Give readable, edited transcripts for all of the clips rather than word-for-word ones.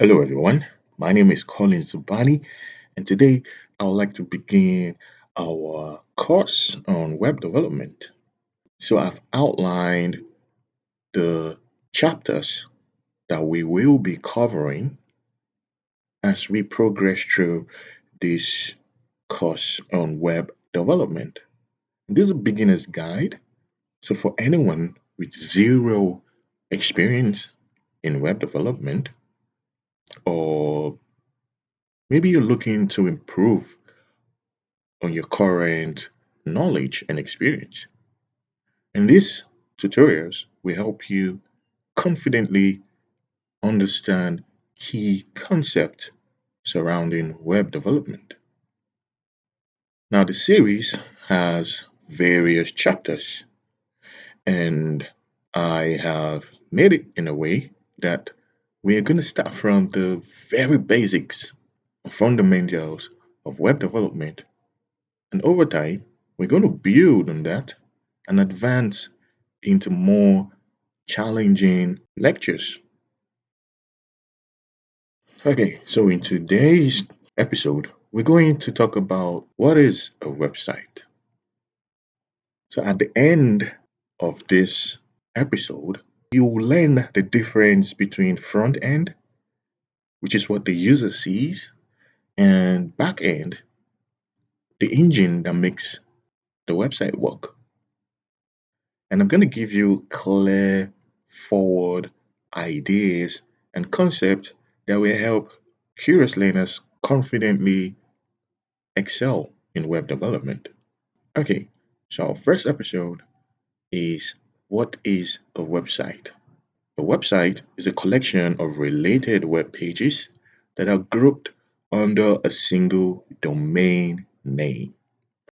Hello, everyone. My name is Colin Zubani, and today I would like to begin our course on web development. So, I've outlined the chapters that we will be covering as we progress through this course on web development. This is a beginner's guide. So, for anyone with zero experience in web development, or maybe you're looking to improve on your current knowledge and experience. In these tutorials, we help you confidently understand key concepts surrounding web development. Now, the series has various chapters, and I have made it in a way that we're going to start from the very basics, fundamentals of web development. And over time, we're going to build on that and advance into more challenging lectures. Okay, so in today's episode, we're going to talk about what is a website. So at the end of this episode, you will learn the difference between front end, which is what the user sees, and back end, the engine that makes the website work. And I'm going to give you clear, forward ideas and concepts that will help curious learners confidently excel in web development. Okay, so our first episode is what is a website? A website is a collection of related web pages that are grouped under a single domain name.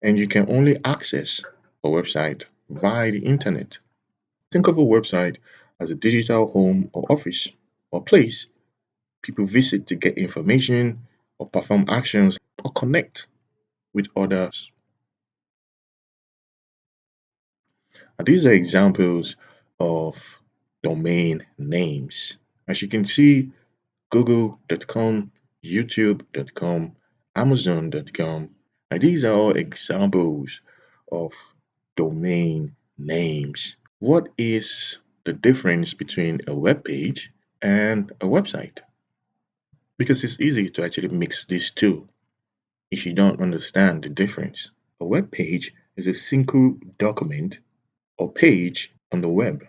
And you can only access a website via the internet. Think of a website as a digital home or office or place people visit to get information or perform actions or connect with others. And these are examples of domain names. As you can see, google.com, youtube.com, amazon.com, and these are all examples of domain names. What is the difference between a web page and a website? Because it's easy to actually mix these two if you don't understand the difference. A web page is a single document or page on the web,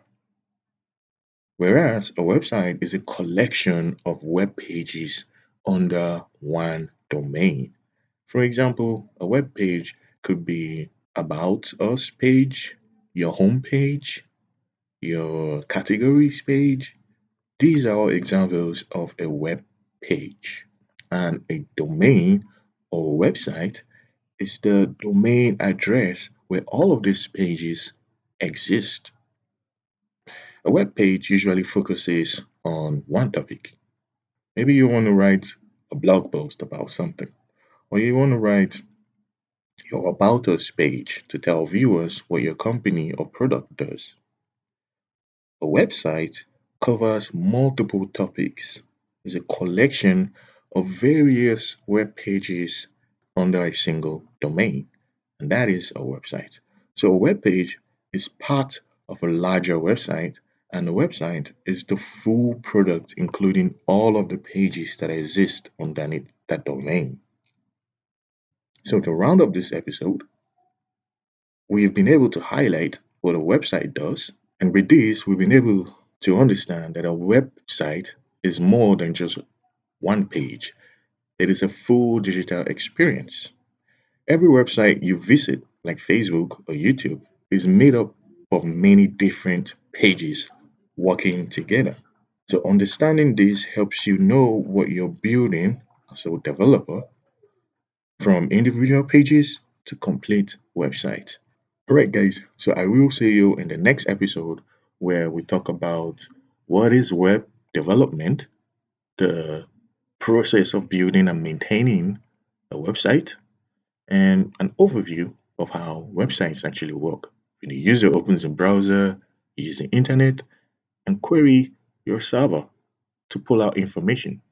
whereas a website is a collection of web pages under one domain. For example, a web page could be about us page, your home page, your categories page. These are all examples of a web page. And a domain or website is the domain address where all of these pages exist. A web page usually focuses on one topic. Maybe you want to write a blog post about something, or you want to write your About Us page to tell viewers what your company or product does. A website covers multiple topics. It's a collection of various web pages under a single domain, and that is a website. So, a web page is part of a larger website, and a website is the full product, including all of the pages that exist underneath that domain. So, to round up this episode, we've been able to highlight what a website does. And with this, we've been able to understand that a website is more than just one page, it is a full digital experience. Every website you visit, like Facebook or YouTube, is made up of many different pages working together. So, understanding this helps you know what you're building as a developer, from individual pages to complete websites. Alright, guys, so I will see you in the next episode where we talk about what is web development, the process of building and maintaining a website, and an overview of how websites actually work. When the user opens a browser, use the internet, and query your server to pull out information.